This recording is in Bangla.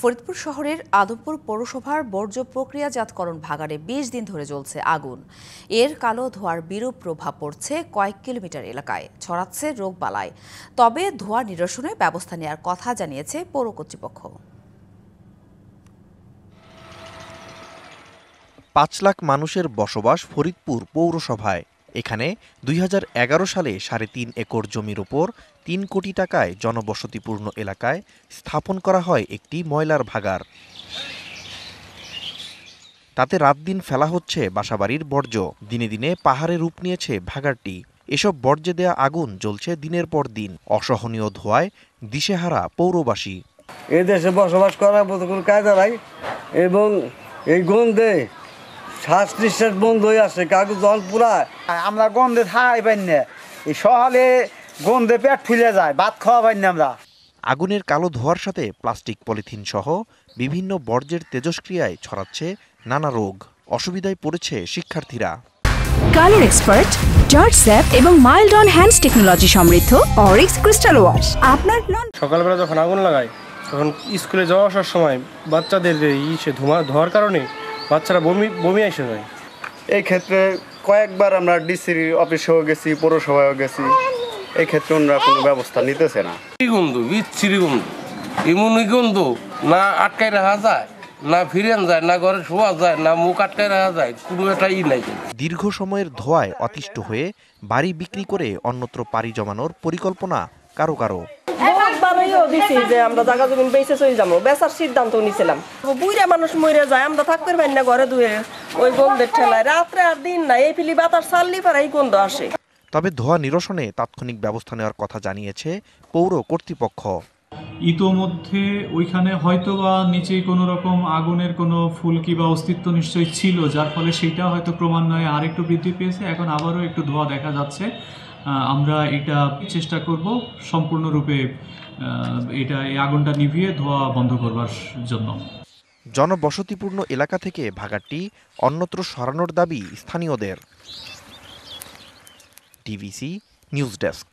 ফরিদপুর শহরের আদমপুর পৌরসভার বর্জ্য প্রক্রিয়াজাতকরণ ভাগাড়ে ২০ দিন ধরে জ্বলছে আগুন। এর কালো ধোঁয়ার বিরূপ প্রভাব পড়ছে কয়েক কিলোমিটার এলাকায়, ছড়াচ্ছে রোগবালাই। তবে ধোঁয়া নিরসনে ব্যবস্থা নেওয়ার কথা জানিয়েছে পৌর কর্তৃপক্ষ। ৫ লাখ মানুষের বসবাস ফরিদপুর পৌরসভায়। এখানে ২০১১ সালে ৩.৫ একর জমির ওপর ৩ কোটি টাকায় জনবসতিপূর্ণ এলাকায় স্থাপন করা হয় একটি ময়লার ভাগাড়। তাতে রাত দিন ফেলা হচ্ছে বাসাবাড়ির বর্জ্য। দিনে দিনে পাহাড়ে রূপ নিয়েছে ভাগাড়টি। এসব বর্জ্যে দেয়া আগুন জ্বলছে দিনের পর দিন। অসহনীয় ধোঁয়ায় দিশেহারা পৌরবাসী। এই দেশে বসবাস করার মতো কোনো কায়দা নাই এবং এই গন্ধে শ্বাস নিঃশ্বাস বন্ধ হয়ে আসে, কাগজ জল পুরা। আমরা গন্ধে থাকাই পাই না, এই সকালে গন্ধে পেট ফুলে যায়, ভাত খাওয়া পাই না আমরা। আগুনের কালো ধোঁয়ার সাথে প্লাস্টিক, পলিথিন সহ বিভিন্ন বর্জ্যের তেজস্ক্রিয়ায় ছড়াচ্ছে নানা রোগ। অসুবিধায় পড়েছে শিক্ষার্থীরা। কালার এক্সপার্ট, জর্জ স্যাপ এবং মাইল্ড অন হ্যান্ডস টেকনোলজি সমৃদ্ধ অরিক্স ক্রিস্টাল ওয়াশ আপনার সকালবেলা যখন আগুন লাগায় তখন স্কুলে যাওয়া আসার সময় বাচ্চাদের ধোঁয়ার কারণে বাচ্চারা বমি এসে যায়। এই ক্ষেত্রে কয়েকবার আমরা ডিসির অফিসেও গেছি, পৌরসভায়ও গেছি, এই ক্ষেত্রে ওনারা কোনো ব্যবস্থা নিতেছে না। গন্ধ, বিচ্ছিরি গন্ধ, এমনই গন্ধ না আটকায় রাখা যায়, না ফিরেন যায়, না ঘরে শোয়া যায়, না মুখ আটকায় রাখা যায়, কোনো একটাই নাই। দীর্ঘ সময়ের ধোঁয়ায় অতিষ্ঠ হয়ে বাড়ি বিক্রি করে অন্যত্র পাড়ি জমানোর পরিকল্পনা কারো কারো। যে আমরা জায়গা জমি বেঁচে চলে যাবো, বেচার সিদ্ধান্ত নিয়েছিলাম। বুড়া মানুষ মরে যায়, আমরা থাকতে পারি না ঘরে ধুয়ে, ওই গন্ধের ঠেলায় রাত্রে আর দিন না এই ফিলি বাতাস চাললি পারে এই গন্ধ আসে। তবে ধোঁয়া নিরসনে তাৎক্ষণিক ব্যবস্থা নেওয়ার কথা জানিয়েছে পৌর কর্তৃপক্ষ। ইতোমধ্যে ওইখানে হয়তোবা নিচেই কোনো রকম আগুনের কোনো ফুলকি বা অস্তিত্ব নিশ্চয়ই ছিল, যার ফলে সেটা হয়তো ক্রমান্বয়ে আরেকটু বৃদ্ধি পেয়েছে। এখন আবারও একটু ধোঁয়া দেখা যাচ্ছে। আমরা এটা চেষ্টা করব সম্পূর্ণরূপে এই আগুনটা নিভিয়ে ধোঁয়া বন্ধ করবার জন্য। জনবসতিপূর্ণ এলাকা থেকে ভাগাড়টি অন্যত্র সরানোর দাবি স্থানীয়দের। TVC news desk.